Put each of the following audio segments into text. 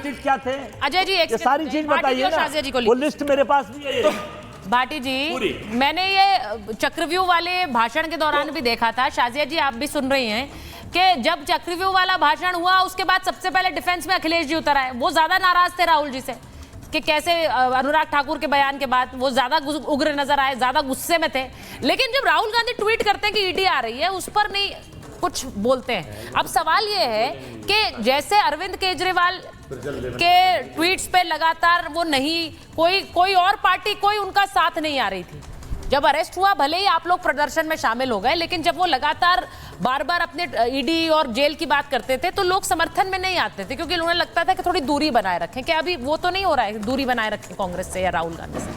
Credit क्या थे? अजय जी ये सारी चीज बताइए ना, वो लिस्ट मेरे पास भी है। भाटी जी, मैंने ये चक्रव्यूह वाले भाषण के दौरान भी देखा था, शाजिया जी आप भी सुन रही हैं कि जब चक्रव्यूह वाला भाषण हुआ उसके बाद सबसे पहले डिफेंस में अखिलेश जी उतर आए। वो ज्यादा नाराज थे राहुल जी से कि कैसे अनुराग ठाकुर के बयान के बाद वो ज्यादा उग्र नजर आए, ज्यादा गुस्से में थे। लेकिन जब राहुल गांधी ट्वीट करते हैं कि ईडी आ रही है, उस पर नहीं कुछ बोलते हैं। अब सवाल ये है कि जैसे अरविंद केजरीवाल के ट्वीट्स पे लगातार वो नहीं, कोई और पार्टी कोई उनका साथ नहीं आ रही थी। जब अरेस्ट हुआ भले ही आप लोग प्रदर्शन में शामिल हो गए, लेकिन जब वो लगातार बार बार अपने ईडी और जेल की बात करते थे तो लोग समर्थन में नहीं आते थे, क्योंकि उन्हें लगता था कि थोड़ी दूरी बनाए रखें। क्या अभी वो तो नहीं हो रहा है, दूरी बनाए रखें कांग्रेस से या राहुल गांधी से?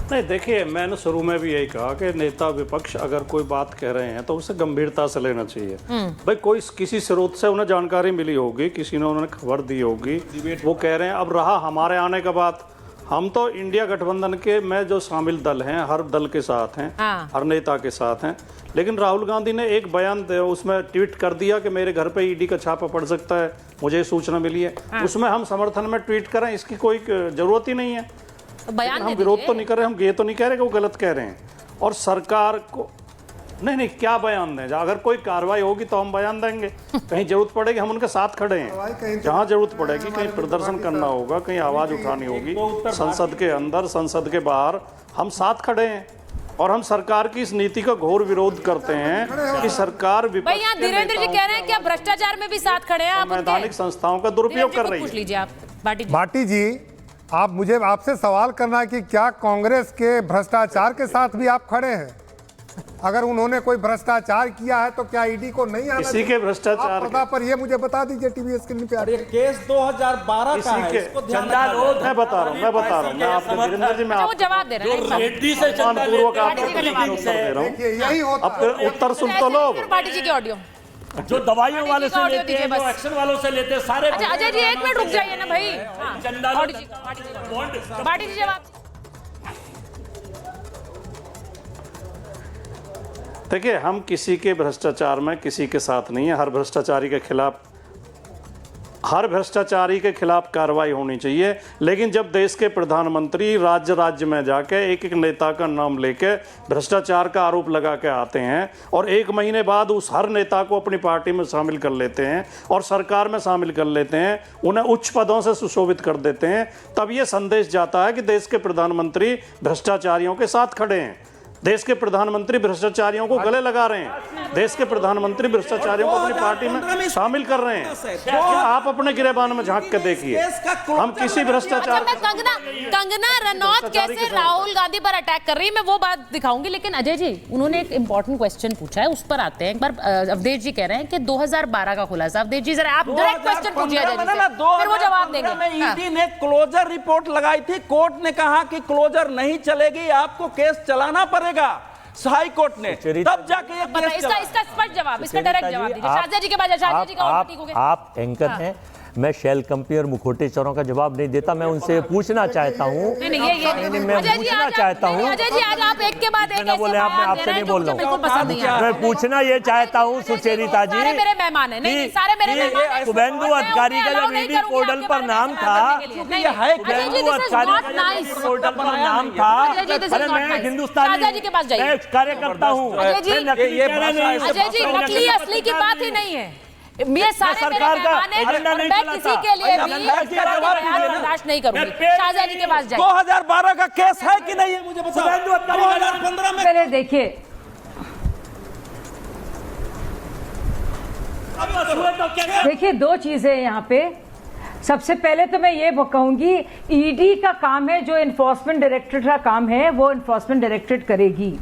नहीं, देखिए मैंने शुरू में भी यही कहा कि नेता विपक्ष अगर कोई बात कह रहे हैं तो उसे गंभीरता से लेना चाहिए। भाई कोई किसी स्रोत से उन्हें जानकारी मिली होगी, किसी ने उन्हें खबर दी होगी, वो कह रहे हैं। अब रहा हमारे आने के बाद, हम तो इंडिया गठबंधन के में जो शामिल दल हैं, हर दल के साथ हैं, हर नेता के साथ हैं। लेकिन राहुल गांधी ने एक बयान उसमें ट्वीट कर दिया कि मेरे घर पे ईडी का छापा पड़ सकता है, मुझे सूचना मिली है। उसमें हम समर्थन में ट्वीट करें, इसकी कोई जरूरत ही नहीं है। बयान हम विरोध तो नहीं कर रहे, हम ये तो नहीं कह रहे कि वो गलत कह रहे हैं। और सरकार को नहीं क्या बयान दें? अगर कोई कार्रवाई होगी तो हम बयान देंगे, कहीं जरूरत पड़ेगी हम उनके साथ खड़े हैं। जहां जरूरत पड़ेगी, कहीं प्रदर्शन करना होगा, कहीं आवाज उठानी होगी, संसद के अंदर संसद के बाहर, हम साथ खड़े हैं। और हम सरकार की इस नीति का घोर विरोध करते हैं कि सरकार भाई यहाँ धीरेन्द्र जी कह रहे हैं कि आप भ्रष्टाचार में भी साथ खड़े हैं, संवैधानिक संस्थाओं का दुरुपयोग कर रही है। पूछ लीजिए आप भाटी जी, आप मुझे आपसे सवाल करना है कि क्या कांग्रेस के भ्रष्टाचार के साथ भी आप खड़े हैं? अगर उन्होंने कोई भ्रष्टाचार किया है तो क्या ईडी को नहीं आना किसी के भ्रष्टाचार पर ये मुझे बता दीजिए टीवी स्क्रीन पे। ये केस 2012 का है, इसको ध्यान मैं बता रहा हूँ मैं आपको वीरेंद्र जी, मैं आपको जवाब दे रहे हैं, रेड्डी से चंदा पूर्वक आपको उत्तर दे रहा हूँ। यही होता अब उत्तर सुन तो लो। पार्टी जी के ऑडियो जो दवाइयों वाले से लेते हैं, जो एक्शन वालों से लेते हैं, सारे। अच्छा अजय जी एक मिनट रुक जाइए ना भाई। पार्टी जी जवाब। देखिए, हम किसी के भ्रष्टाचार में किसी के साथ नहीं है। हर भ्रष्टाचारी के खिलाफ कार्रवाई होनी चाहिए। लेकिन जब देश के प्रधानमंत्री राज्य राज्य में जाके एक एक नेता का नाम लेके भ्रष्टाचार का आरोप लगा के आते हैं और 1 महीने बाद उस हर नेता को अपनी पार्टी में शामिल कर लेते हैं और सरकार में शामिल कर लेते हैं, उन्हें उच्च पदों से सुशोभित कर देते हैं, तब ये संदेश जाता है कि देश के प्रधानमंत्री भ्रष्टाचारियों के साथ खड़े हैं। देश के प्रधानमंत्री भ्रष्टाचारियों को गले लगा रहे हैं, देश के प्रधानमंत्री भ्रष्टाचारियों को अपनी पार्टी में शामिल कर रहे हैं। क्या आप अपने गिरेबान में झांक के देखिए, हम किसी भ्रष्टाचार। कंगना रनौत कैसे राहुल गांधी पर अटैक कर रही है, मैं वो बात दिखाऊंगी। लेकिन अजय जी, उन्होंने एक इंपॉर्टेंट क्वेश्चन पूछा है, उस पर आते हैं। एक बार अवधेश जी कह रहे हैं कि 2012 का खुलासा। अवधेश जी जरा आप डायरेक्ट क्वेश्चन पूछिए अजय जी से, फिर वो जवाब देंगे। ईडी ने क्लोजर रिपोर्ट लगाई थी, कोर्ट ने कहा कि क्लोजर नहीं चलेगी, आपको केस चलाना पड़ेगा। हाई कोर्ट ने तब जाके ये केस चला। इसका स्पष्ट जवाब, इसका डायरेक्ट जवाब दीजिए। शाजिया जी के बाद शाजिया जी का और ठीक हो गया। आप एंकर हैं, मैं शेल कंपनी और मुखोटे चोरों का जवाब नहीं देता। मैं उनसे पूछना चाहता हूँ, मैं पूछना चाहता हूँ। अजय जी आज आप एक के बाद एक बोले आपसे नहीं बोल रहा हूँ, मैं पूछना ये चाहता हूँ सुचेरिता जी, मेरे मेहमान है, सारे मेरे मेहमान हैं। शुभेंदु अधिकारी का जब ईडी पोर्टल पर नाम था, शुभेंदु अधिकारी का पोर्टल पर नाम था, अरे मैं हिंदुस्तानी कार्यकर्ता हूँ। अजय जी नकली असली की बात ही नहीं है, ये सारे सरकार का एजेंडा नहीं चलाता। किसी के लिए भी बर्दाश्त नहीं करूंगी। शाहजहां जी के पास जाइए। 2012 का केस है कि नहीं है मुझे बताओ। 2015 में पहले देखिए 2 चीजें यहाँ पे। सबसे पहले तो मैं ये कहूंगी, ईडी का काम है, जो इन्फोर्समेंट डायरेक्टरेट का काम है वो इन्फोर्समेंट डायरेक्टरेट करेगी।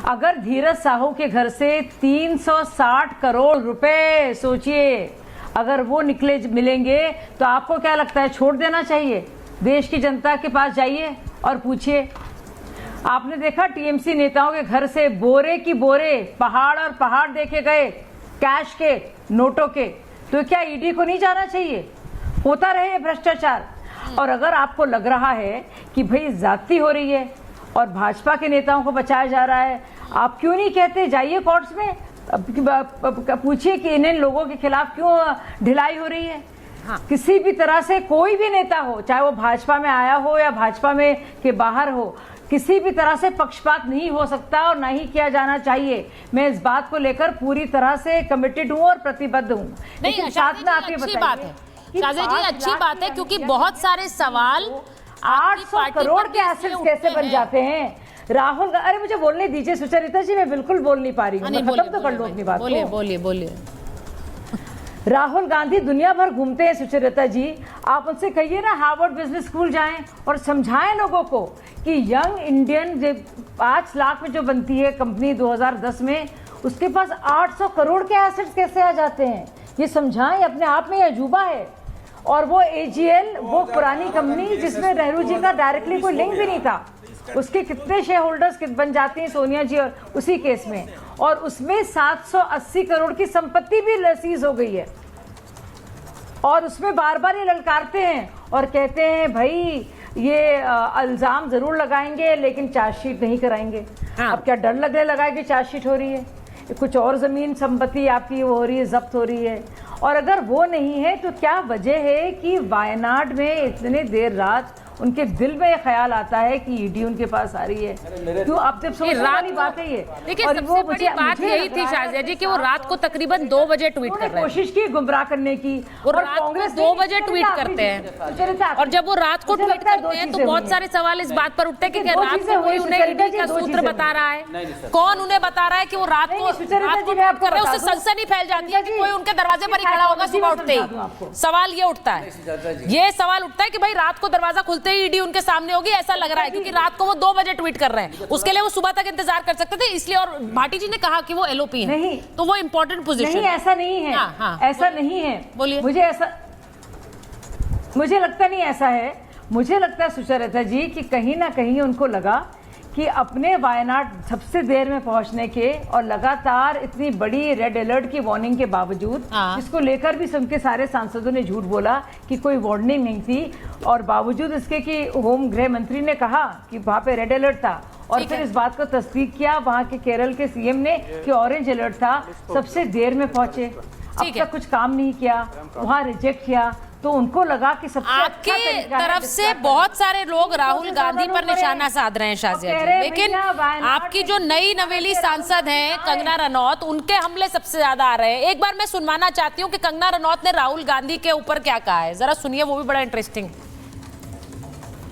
अगर धीरज साहू के घर से 360 करोड़ रुपए, सोचिए, अगर वो मिलेंगे तो आपको क्या लगता है, छोड़ देना चाहिए? देश की जनता के पास जाइए और पूछिए। आपने देखा टीएमसी नेताओं के घर से बोरे की बोरे, पहाड़ और पहाड़ देखे गए, कैश के, नोटों के। तो क्या ईडी को नहीं जाना चाहिए? होता रहे भ्रष्टाचार। और अगर आपको लग रहा है कि भाई ज्यादती हो रही है और भाजपा के नेताओं को बचाया जा रहा है, आप क्यों नहीं कहते जाइए कोर्ट्स में, पूछिए कि इन लोगों के खिलाफ क्यों ढिलाई हो रही है। हाँ। किसी भी तरह से कोई भी नेता हो, चाहे वो भाजपा में आया हो या भाजपा में के बाहर हो, किसी भी तरह से पक्षपात नहीं हो सकता और ना ही किया जाना चाहिए। मैं इस बात को लेकर पूरी तरह से कमिटेड हूँ और प्रतिबद्ध हूँ। नहीं, साथ में आप ये बताइए, शाजिया जी अच्छी बात है, क्योंकि बहुत सारे सवाल 800 करोड़ के एसेट्स कैसे बन जाते हैं। राहुल, अरे मुझे बोलने दीजिए सुचरिता जी, मैं बिल्कुल बोल नहीं पा रही हूँ। खत्म तो कर लो अपनी बात। बोलिए। राहुल गांधी दुनिया भर घूमते हैं सुचरिता जी, आप उनसे कहिए ना हार्वर्ड बिजनेस स्कूल जाएं और समझाएं लोगों को कि यंग इंडियन 5 लाख में जो बनती है कंपनी 2010 में, उसके पास 800 करोड़ के एसेट्स कैसे आ जाते हैं। ये समझाएं, अपने आप में अजूबा है। और वो AGL, वो पुरानी कंपनी जिसमें नेहरू जी का डायरेक्टली कोई लिंक भी नहीं था, उसके कितने शेयर होल्डर्स बन जाते हैं सोनिया जी और उसी केस में, और उसमें 780 करोड़ की संपत्ति भी सीज हो गई है। और उसमें बार बार ये ललकारते हैं और कहते हैं भाई ये इल्जाम जरूर लगाएंगे लेकिन चार्जशीट नहीं कराएंगे। हाँ। अब क्या डर लगने लगा है कि चार्जशीट हो रही है, कुछ और जमीन संपत्ति आपकी वो हो रही है, जब्त हो रही है। और अगर वो नहीं है तो क्या वजह है कि वायनाड में इतने देर रात उनके दिल में ख्याल आता है कि ईडी उनके पास आ रही है। क्यों आप जब समझ वाली बात है ये। देखिए सबसे बड़ी बात यही थी शाजिया जी कि वो रात को तकरीबन 2 बजे ट्वीट कर रहे हैं। कोशिश की गुमराह करने की, और कांग्रेस 2 बजे ट्वीट करते हैं, और जब वो रात को ट्वीट करते हैं तो बहुत सारे सवाल इस बात पर उठते हैं कि क्या रात को कोई उन्हें ईडी का सूत्र बता रहा है, कौन उन्हें बता रहा है कि वो रात को ट्वीट कर रहे हैं। उससे सनसनी फैल जाती है कि कोई उनके दरवाजे पर ही खड़ा होगा सुबह उठते ही। सवाल ये उठता है, ये सवाल उठता है कि भाई रात को दरवाजा खुलते ही ईडी उनके सामने होगी, ऐसा लग रहा है, क्योंकि रात को वो 2 बजे ट्वीट कर रहे हैं। उसके लिए वो सुबह तक इंतजार कर सकते थे, इसलिए। और भाटी जी ने कहा कि वो LOP है, नहीं तो वो इंपॉर्टेंट पोजीशन नहीं, ऐसा नहीं है। हाँ। ऐसा नहीं है। बोलिए। मुझे लगता नहीं ऐसा है। मुझे लगता है सुचरिता जी कि कहीं ना कहीं उनको लगा कि अपने वायनाड सबसे देर में पहुंचने के और लगातार इतनी बड़ी रेड अलर्ट की वार्निंग के बावजूद, जिसको लेकर भी उनके सारे सांसदों ने झूठ बोला कि कोई वार्निंग नहीं थी, और बावजूद इसके कि होम गृह मंत्री ने कहा कि वहां पे रेड अलर्ट था, और फिर इस बात को तस्दीक किया वहां के केरल के CM ने कि ऑरेंज अलर्ट था, सबसे देर में पहुंचे, अब तक कुछ काम नहीं किया, वहां रिजेक्ट किया। तो उनको लगा कि सबसे आपके तरफ से बहुत सारे लोग राहुल गांधी पर निशाना साध रहे हैं शाजिया जी, लेकिन आपकी जो नई नवेली सांसद हैं कंगना रनौत, उनके हमले सबसे ज्यादा आ रहे हैं। एक बार मैं सुनवाना चाहती हूँ कि कंगना रनौत ने राहुल गांधी के ऊपर क्या कहा है, जरा सुनिए, वो भी बड़ा इंटरेस्टिंग।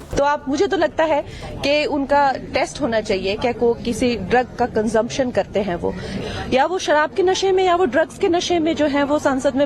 तो मुझे तो लगता है कि उनका टेस्ट होना चाहिए, क्या को किसी ड्रग का कंजम्पशन करते हैं वो, या वो शराब के नशे में या वो ड्रग्स के नशे में जो है वो संसद में